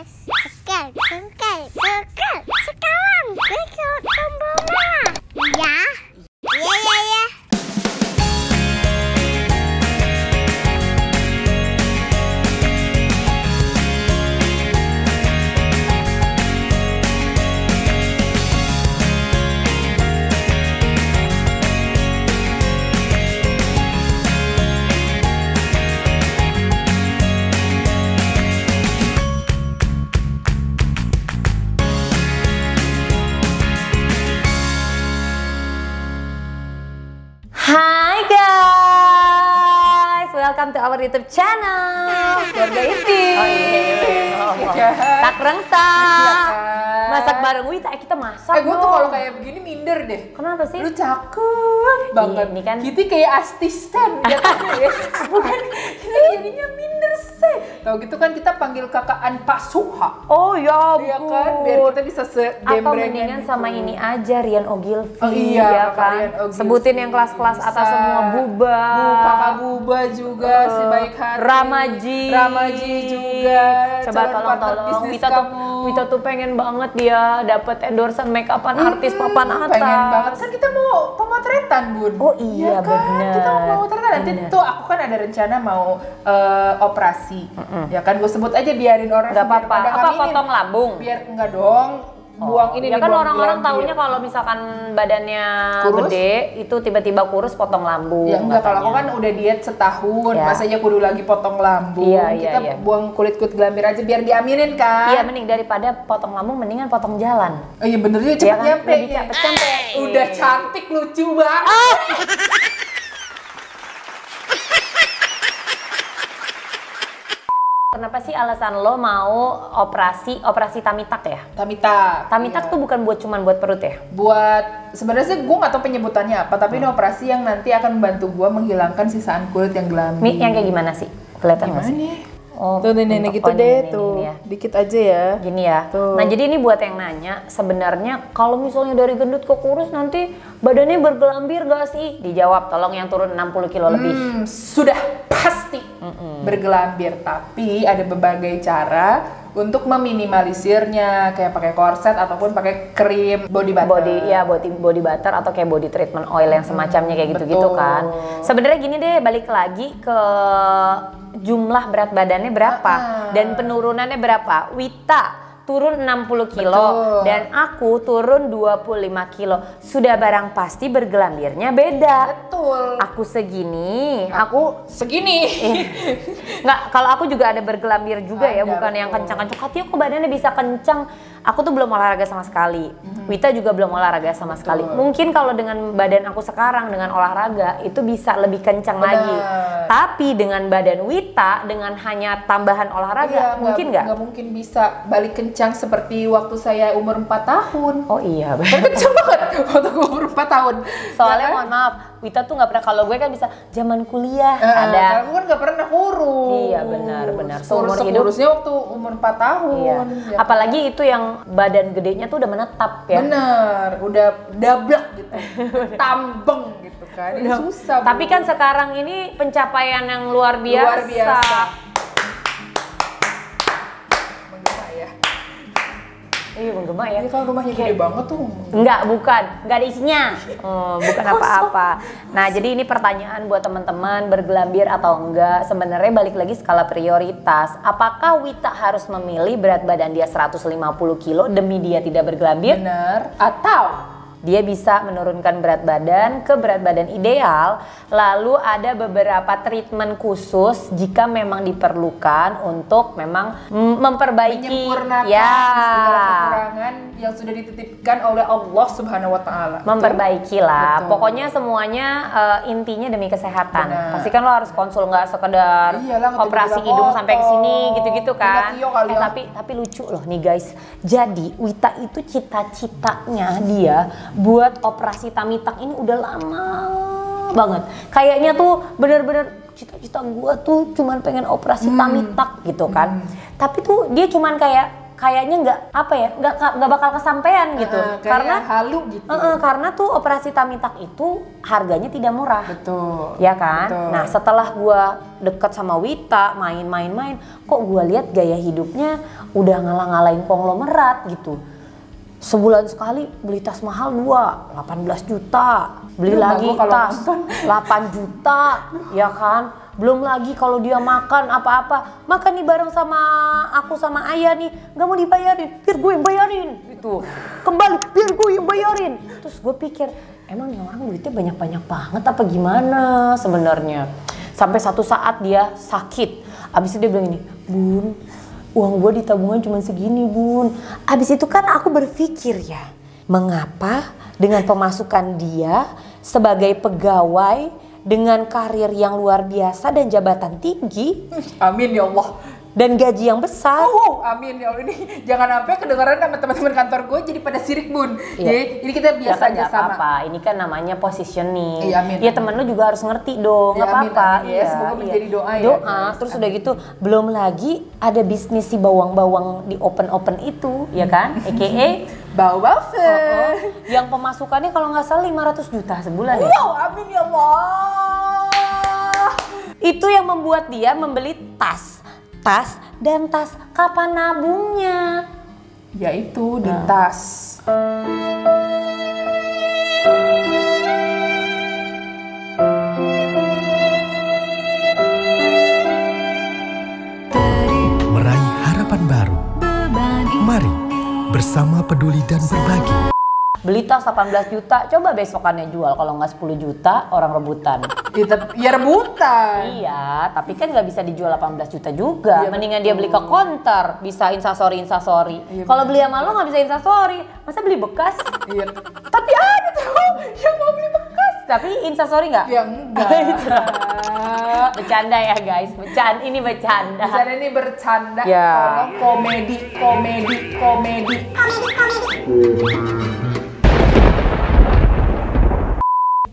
Sekarang ikut tombol merah. Ya. Ya. Hai guys, welcome to our YouTube channel. Keluarga Inti. Oh iya. Tak rengtak. Masak bareng Wita, kita masak. Gue tuh kalau kayak begini minder deh. Kenapa sih? Lu cakep banget. Ini kan Kita kayak asisten jatuhnya ya. Bukan, kita jadinya minder sih. Tahu gitu kan kita panggil kakaan Pak Suha. Oh ya Iya ampun. kan, biar kita bisa Apa segembrengan mendingan gitu. sama ini aja, Rian Ogilvy. Oh iya, ya Kakak kan. Rian Ogilvy. Sebutin yang kelas-kelas atas Bisa. semua, Buba. Kakak Buba juga, si baik hati. Ramaji juga. Coba calon tolong partner bisnis kamu. Wita tuh pengen banget dia dapat endorsean make upan artis papan atas. Pengen banget. Kan kita mau pemotretan, Bun. Oh iya, ya kan? bener. Kita mau pemotretan. Nanti Bener. tuh aku kan ada rencana mau operasi. Ya kan, gue sebut aja biarin orang. Gak biar apa-apa. pada Apa ngaminin. potong lambung? Biar enggak dong. Buang ini ya nih, kan buang orang-orang gelambir. taunya kalau misalkan badannya Kurus? gede itu tiba-tiba kurus potong lambung. Ya enggak, kalau aku katanya. kan udah diet setahun, Ya. masa aja kudu lagi potong lambung. Iya, Kita iya. buang kulit-kulit gelambir aja biar diaminin kan. Iya, mending daripada potong lambung mendingan potong jalan. Oh iya bener juga, Iya cepet kan? nyampe. Lebih cepet nyampe. Udah cantik, lucu banget. Kenapa sih alasan lo mau operasi tamitak ya? Tamitak. Tamitak Iya. tuh bukan buat perut ya? Buat sebenarnya sih gue nggak tahu penyebutannya apa, tapi ini operasi yang nanti akan membantu gue menghilangkan sisaan kulit yang gelambir. Yang kayak gimana sih? Kelihatan nggak sih? nih? Oh, Tuh nenek gitu oh, deh ini tuh, ya. dikit aja ya. Gini ya. Tuh. Nah, jadi ini buat yang nanya, sebenarnya kalau misalnya dari gendut ke kurus nanti badannya bergelambir gak sih? Dijawab, tolong yang turun 60 kilo lebih. Sudah pasti bergelambir, tapi ada berbagai cara untuk meminimalisirnya, kayak pakai korset ataupun pakai krim body butter. Body butter atau kayak body treatment oil yang semacamnya kayak gitu-gitu betul. kan. Sebenarnya gini deh, balik lagi ke jumlah berat badannya berapa dan penurunannya berapa. Wita turun 60 kilo Betul. dan aku turun 25 kilo. Sudah barang pasti bergelambirnya beda. Betul. Aku segini, aku Segini. nggak, kalau aku juga ada bergelambir juga ya, Ada, bukan yang betul. kencang-kencang. Katanya kok badannya bisa kencang. Aku tuh belum olahraga sama sekali. Wita juga belum olahraga sama sekali. Mungkin kalau dengan badan aku sekarang dengan olahraga itu bisa lebih kencang Benar. lagi. Tapi dengan badan Wita dengan hanya tambahan olahraga, mungkin nggak? Nggak mungkin bisa balik kencang seperti waktu saya umur 4 tahun. Oh iya, Kan kencang banget waktu gue umur 4 tahun. soalnya Ya kan? mohon maaf, Wita tuh nggak pernah, kalau gue kan bisa zaman kuliah Kalau ada. gue kan nggak pernah kurus. Iya, benar. Seumur hidup. Kurusnya waktu umur 4 tahun. Iya. Ya. Apalagi itu yang badan gedenya tuh udah menetap ya. Bener, udah dablek gitu, tambeng gitu kan. Ini susah. Bu. Tapi kan sekarang ini pencapaian yang luar biasa. Luar biasa. Menggema ya. Iya, menggema ya. Ini kalau rumahnya gede banget tuh. Enggak ada isinya. Bukan apa-apa. Nah, jadi ini pertanyaan buat teman-teman, bergelambir atau enggak. Sebenarnya balik lagi skala prioritas. Apakah Wita harus memilih berat badan dia 150 kilo demi dia tidak bergelambir? Bener. Atau Dia bisa menurunkan berat badan ke berat badan ideal. Lalu ada beberapa treatment khusus jika memang diperlukan untuk memang memperbaiki menyempurnakan ya, segala kekurangan yang sudah dititipkan oleh Allah Subhanahu wa taala. memperbaiki lah. Betul. Pokoknya semuanya intinya demi kesehatan. Benar. Pasti kan lo harus konsul, nggak sekedar Iyalah, nggak operasi tiba-tiba hidung sampai ke sini potong. gitu-gitu kan. Pindah Tio kali ya. Tapi lucu loh nih guys. Jadi Wita itu cita-citanya dia buat operasi tamitak ini udah lama banget. Kayaknya tuh bener-bener cita-cita gua tuh cuman pengen operasi tamitak gitu kan. Tapi tuh dia cuman kayak kayaknya nggak bakal kesampean gitu. Karena halu gitu. Karena tuh operasi tummy tuck itu harganya tidak murah. Betul. Ya kan? Betul. Nah, setelah gua deket sama Wita, main, kok gua lihat gaya hidupnya udah ngalah-ngalahin konglomerat gitu. Sebulan sekali beli tas mahal 18 juta. Beli lagi tas 8 juta, ya kan? Belum lagi kalau dia makan apa-apa, makan nih bareng sama aku sama ayah nih, nggak mau dibayarin, biar gue yang bayarin gitu. Kembali, biar gue yang bayarin. Terus gue pikir, emang nih orang duitnya banyak-banyak banget apa gimana sebenarnya? Sampai satu saat dia sakit, abis itu dia bilang ini, Bun, uang gue di tabungan cuma segini, Bun. Abis itu kan aku berpikir ya, mengapa dengan pemasukan dia sebagai pegawai dengan karir yang luar biasa dan jabatan tinggi, amin ya Allah, dan gaji yang besar. Amin ya Allah, ini jangan sampai kedengaran sama teman-teman kantor gue jadi pada sirik, Bun. Iya. Ini kita biasa ya kan, aja sama. Apa-apa. Ini kan namanya positioning. Iya, amin, ya temen lu juga harus ngerti dong, nggak apa-apa. Ya, semoga menjadi doa ya. Doa, terus udah gitu, belum lagi ada bisnis si bawang-bawang di open itu, ya kan? AKA Bawang. Yang pemasukannya kalau nggak salah 500 juta sebulan ya. Wow, amin ya Allah. Itu yang membuat dia membeli tas. Kapan nabungnya? Yaitu di tas. Meraih harapan baru. Mari bersama peduli dan berbagi. Beli tas 18 juta, coba besokannya jual, kalau nggak 10 juta orang rebutan. Ya rebutan. Iya, tapi kan nggak bisa dijual 18 juta juga. Iya, mendingan dia beli ke counter, bisa instastory. Iya, Kalau beli sama lo nggak bisa instastory, masa beli bekas? Iya. Tapi ada tuh yang mau beli bekas. Tapi instastory nggak? Ya enggak. Bercanda ya guys, ini bercanda. Bercanda ini bercanda. Ya. Tolong komedi.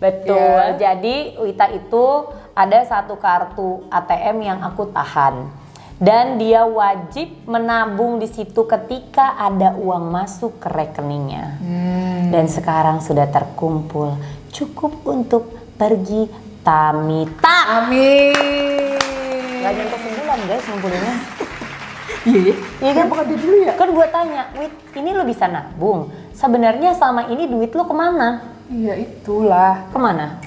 Betul, jadi Wita itu ada satu kartu ATM yang aku tahan. Dan dia wajib menabung di situ ketika ada uang masuk ke rekeningnya. Dan sekarang sudah terkumpul, cukup untuk pergi tummy tuck. Amin. Gak nyampe sebulan guys ngumpulinnya. Iya kan? Bukan dulu ya? Kan gue tanya, Wit, ini lo bisa nabung? Sebenarnya selama ini duit lo kemana? Iya itulah. Kemana?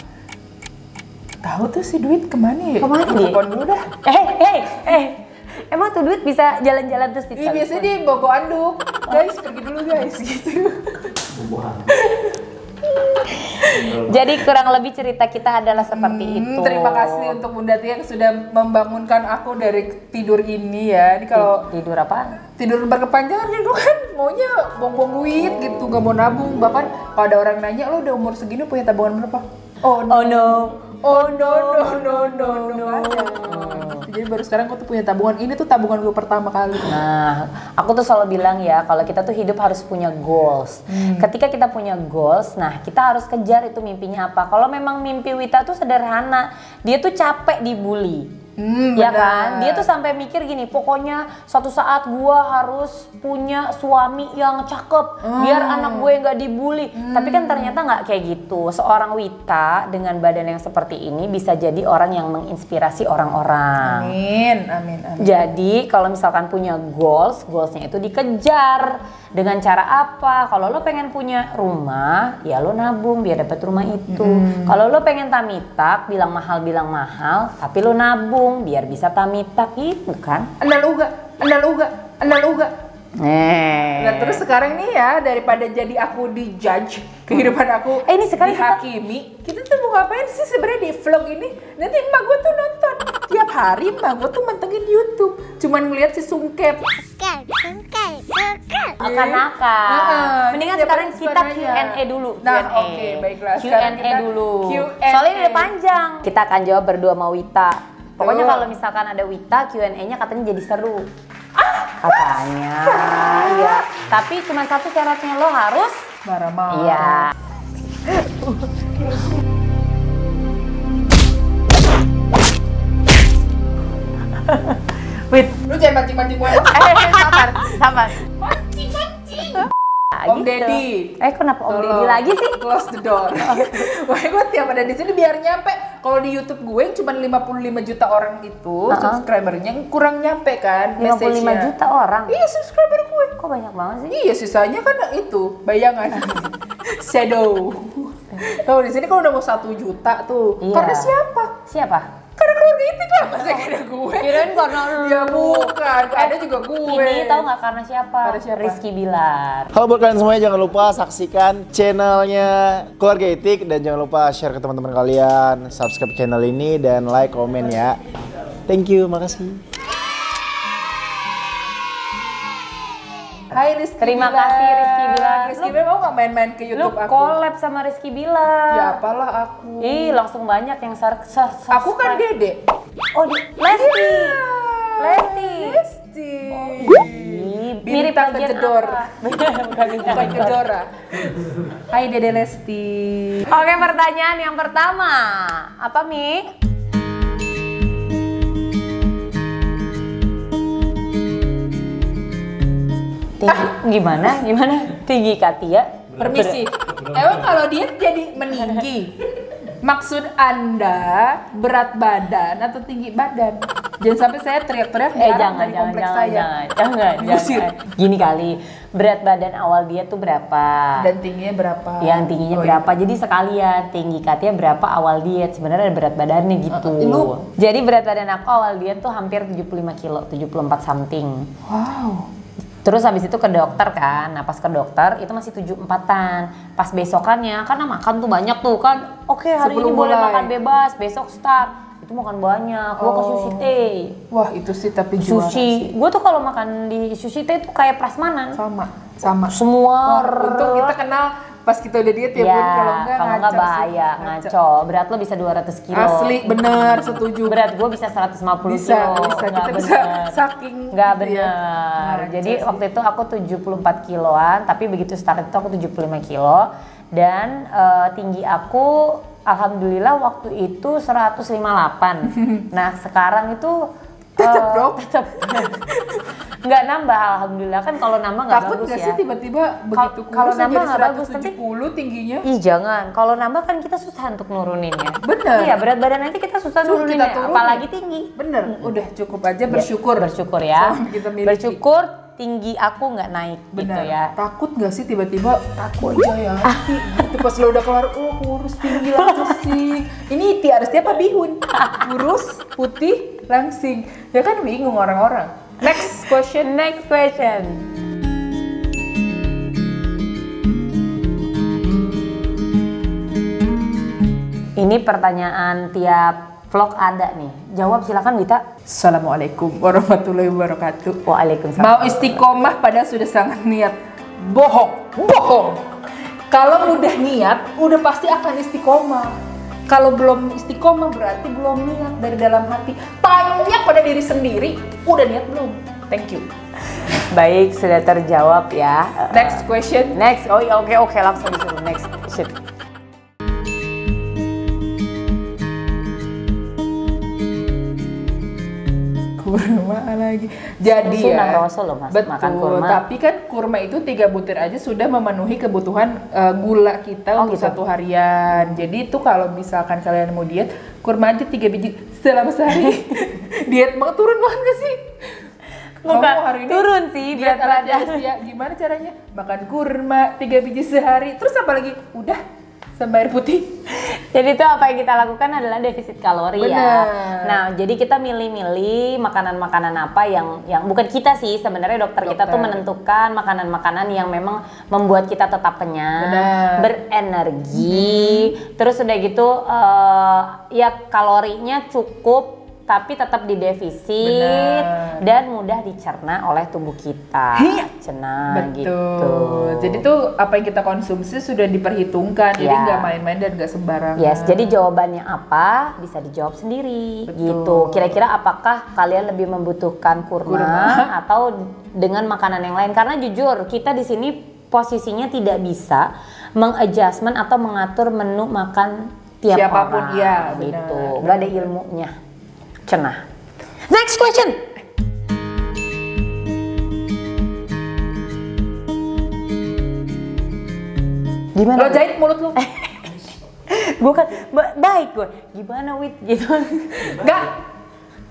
Tahu tuh si duit kemana ya? Kemana dia? Telepon dulu dah. Emang tuh duit bisa jalan-jalan terus Iya biasanya dia bawa anduk. Guys pergi dulu guys gitu. Jadi kurang lebih cerita kita adalah seperti itu. Terima kasih untuk Bunda Tia yang sudah membangunkan aku dari tidur ini ya. Ini kalau Tidur apa? tidur berkepanjangan gitu kan maunya buang-buang duit gitu, gak mau nabung. Bahkan kalau ada orang nanya, lo udah umur segini punya tabungan berapa? Oh no. Jadi baru sekarang aku tuh punya tabungan. Ini tuh tabungan gue pertama kali. Nah, aku tuh selalu bilang ya, kalau kita tuh hidup harus punya goals. Ketika kita punya goals, nah kita harus kejar itu mimpinya apa. Kalau memang mimpi Wita tuh sederhana, dia tuh capek dibully. Ya kan, dia tuh sampai mikir gini, pokoknya suatu saat gua harus punya suami yang cakep biar anak gue nggak dibully. Tapi kan ternyata nggak kayak gitu. Seorang Wita dengan badan yang seperti ini bisa jadi orang yang menginspirasi orang-orang. Amin. Jadi kalau misalkan punya goalsnya itu dikejar. Dengan cara apa? Kalau lo pengen punya rumah, ya lo nabung biar dapat rumah itu. Kalau lo pengen tummy tuck, bilang mahal, tapi lo nabung biar bisa tummy tuck itu kan? Andal uga. Nah terus sekarang nih ya, daripada jadi aku dijudge kehidupan aku Ini sekarang dihakimi, kita tuh mau ngapain sih sebenarnya di vlog ini? Nanti emak gue tuh nonton tiap hari, emak gue tuh mantengin YouTube, cuman ngeliat si Sungkep. Akan-akan. Mendingan sekarang kita Q&A dulu. Nah oke, baiklah. Sekarang Q&A kita dulu. Q&A. Soalnya ini udah panjang. Kita akan jawab berdua sama Wita. Pokoknya kalau misalkan ada Wita, Q&A-nya katanya jadi seru. Katanya, iya. Tapi cuma satu syaratnya, lo harus marah-marah. Iya. Wit, Lu jangan mancing-mancing gue. sabar. Apa? Mancing. Om Om Deddy. Kenapa Om Tolong, Deddy lagi sih? Close the door. Pokoknya gue tiap ada di sini biar nyampe. Kalau di YouTube gue yang cuma 55 juta orang itu subscribernya kurang nyampe kan 55 message-nya. juta orang? Iya subscriber gue. Kok banyak banget sih? Iya sisanya kan itu bayangan. Shadow. Kalau di sini kan udah mau 1 juta tuh. Iya. Karena siapa? Siapa? Karena keluarga itu lah masa kira gue. Kirain karena lu. Ya bukan, ada juga gue. Ini tahu nggak karena siapa? Karena siapa? Rizky Bilar. Halo buat kalian semuanya, jangan lupa saksikan channelnya Keluarga Itik dan jangan lupa share ke teman-teman kalian, subscribe channel ini dan like, komen ya. Thank you, makasih. Hai Rizky Terima Bilar. kasih Rizky Bilar. Rizky Bilar mau nggak main-main ke Lu YouTube aku? collab sama Rizky Bilar. Ya apalah aku. Ih, langsung banyak yang Aku kan Dede. Oh, Lesti. Iya. Lesti. Lesti. Ih, mirip Bintang bagian Kejedor. apa? Bukan bintang Bukan Kejedor. Kejora. Hai Dede Lesti. Oke, pertanyaan yang pertama. Apa, Mi? Gimana? Tinggi Katia? Permisi. Emang kalau dia jadi meninggi, maksud Anda berat badan atau tinggi badan? Jangan sampai saya teriak-teriak Jangan. Gini kali, berat badan awal dia tuh berapa? Dan tingginya berapa? Yang tingginya berapa? Jadi sekalian tinggi Katia berapa awal diet? Sebenarnya ada berat badannya gitu. Jadi berat badan aku awal diet tuh hampir 75 kilo, 74 something. Wow. Terus habis itu ke dokter kan, nah pas ke dokter itu masih 74-an. Pas besokannya, karena makan tuh banyak tuh kan. Oke, hari ini Sebelum boleh mulai. makan bebas, besok start. Itu makan banyak, gua ke Sushi Tei. Wah itu sih tapi juara Sushi, sih. gua tuh kalau makan di Sushi Tei tuh kayak prasmanan. Sama. Semua Untung kita kenal pas kita udah diet ya, ya, Bun. Kalau enggak ngaco sih. bahaya, ngaco. Berat lo bisa 200 kilo. Asli, bener, setuju. Berat gue bisa 150 Bisa, kilo. kita Nggak bisa bener. saking Nggak gitu ya. bener. Ngaco Jadi sih. waktu itu aku 74 kiloan, tapi begitu start itu aku 75 kilo. Dan tinggi aku alhamdulillah waktu itu 158. Nah sekarang itu Tetep dong. tetep nggak nambah, alhamdulillah. Kan kalau nambah nggak Takut bagus nggak ya. sih tiba-tiba begitu kalau kurus nambah jadi nggak bagus, tapi 170 tingginya? Ih jangan, kalau nambah kan kita susah untuk nuruninnya. Bener. Iya, berat badan nanti kita susah Suruh nuruninnya, kita turunin. apalagi tinggi. Bener, udah cukup aja bersyukur. Bersyukur ya. Sama kita miliki. Bersyukur tinggi aku nggak naik gitu Bener. ya. Takut nggak sih tiba-tiba takut aja ya? Gitu pas lo udah keluar, kurus tinggi langsing. Ini Tiarsty apa Bihun? Kurus, putih, langsing. Ya kan bingung orang-orang. Next question. Next question. Ini pertanyaan tiap vlog ada nih. Jawab silakan Wita. Assalamualaikum warahmatullahi wabarakatuh. Waalaikumsalam. Mau istiqomah padahal sudah sangat niat. Bohong. Kalau udah niat, udah pasti akan istiqomah. Kalau belum istiqomah berarti belum niat dari dalam hati. Tanya pada diri sendiri, udah niat belum? Thank you. Baik, sudah terjawab ya. Next question. Next. Oh iya, oke langsung disuruh next. Shit. Kurma lagi. Jadi Sunnah ya. Rasul loh, Mas, Betul. makan kurma. Tapi kan kurma itu 3 butir aja sudah memenuhi kebutuhan gula kita Oh, untuk gitu. 1 harian. Jadi itu kalau misalkan kalian mau diet, kurma aja 3 biji selama sehari. Diet banget, turun banget gak sih? Bukan, Kamu hari ini turun sih diet berat ala badan. Anastasia. Gimana caranya? Makan kurma 3 biji sehari. Terus apa lagi? Udah sama air putih. Jadi itu apa yang kita lakukan adalah defisit kalori ya. Benar. Nah, jadi kita milih-milih makanan-makanan apa yang bukan kita sih, sebenarnya dokter kita tuh menentukan makanan-makanan yang memang membuat kita tetap kenyang, Benar. berenergi, terus udah gitu ya kalorinya cukup tapi tetap di defisit Benar. dan mudah dicerna oleh tubuh kita. Cenah Betul. gitu. Jadi tuh apa yang kita konsumsi sudah diperhitungkan. Jadi Ya. nggak main-main dan nggak sembarangan. Yes, jadi jawabannya apa bisa dijawab sendiri. Betul. Gitu. Kira-kira apakah kalian lebih membutuhkan kurma atau dengan makanan yang lain? Karena jujur kita di sini posisinya tidak bisa mengadjustment atau mengatur menu makan tiap Siapapun, orang. iya, Gitu. benar. Nggak ada ilmunya. Cenah. Next question. Gimana? Lo jahit mulut lo. Gue kan baik gue. Gimana Wit gitu? Enggak.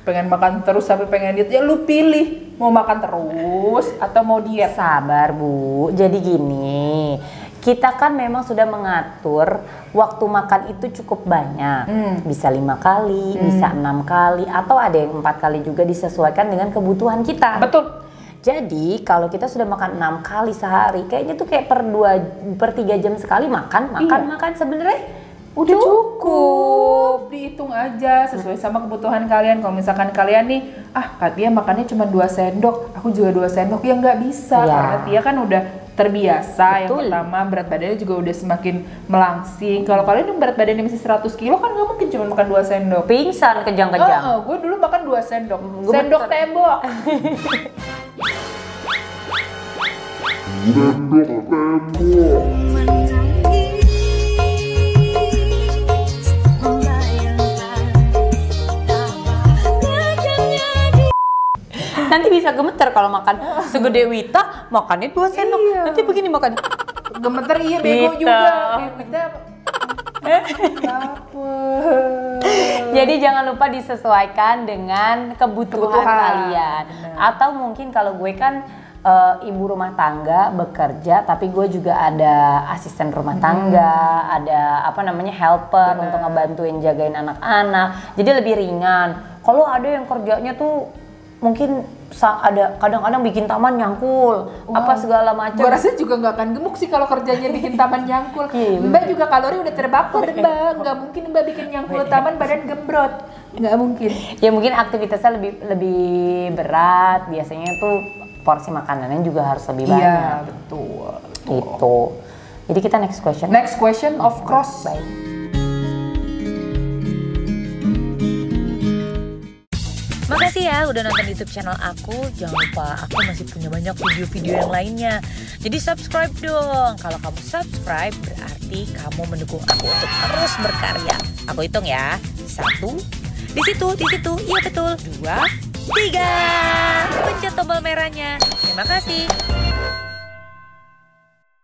Pengen makan terus sampai pengen diet, ya lu pilih mau makan terus atau mau diet. Sabar Bu. Jadi gini. Kita kan memang sudah mengatur waktu makan itu cukup banyak. Bisa 5 kali, bisa 6 kali, atau ada yang 4 kali juga disesuaikan dengan kebutuhan kita. Betul. Jadi kalau kita sudah makan 6 kali sehari, kayaknya tuh kayak per 3 jam sekali makan sebenarnya Udah cukup. Dihitung aja sesuai sama kebutuhan kalian. Kalau misalkan kalian nih, Tia makannya cuma 2 sendok, aku juga 2 sendok, ya nggak bisa. Ya. Karena Tia kan udah terbiasa. Betul. Yang pertama berat badannya juga udah semakin melangsing. Kalau kalian yang berat badannya masih 100 kilo kan nggak mungkin cuma makan 2 sendok. Pingsan kejang-kejang. Gue dulu makan 2 sendok. Gua Sendok betul. tembok. Nanti bisa gemeter kalau makan segede Wita, makannya 2 sendok. Iya. Nanti begini makan. Gemeter iya bego Gitu. juga. Kayak kita Jadi jangan lupa disesuaikan dengan kebutuhan kalian. Benar. Atau mungkin kalau gue kan ibu rumah tangga bekerja, tapi gue juga ada asisten rumah tangga, ada helper untuk ngebantuin jagain anak-anak. Jadi lebih ringan. Kalau ada yang kerjanya tuh mungkin ada kadang-kadang bikin taman nyangkul, apa segala macam. Gue rasa juga nggak akan gemuk sih kalau kerjanya bikin taman nyangkul. Mbak juga kalori udah terbakar Mbak, nggak mungkin Mbak bikin nyangkul taman badan gembrot, nggak mungkin. Ya mungkin aktivitasnya lebih berat, biasanya tuh porsi makanannya juga harus lebih banyak. Iya betul. Gitu. Jadi kita next question. Next question of course. Baik. Makasih ya udah nonton YouTube channel aku. Jangan lupa aku masih punya banyak video-video yang lainnya. Jadi subscribe dong. Kalau kamu subscribe berarti kamu mendukung aku untuk terus berkarya. Aku hitung ya. 1, di situ, iya betul. 2, 3. Pencet tombol merahnya. Terima kasih.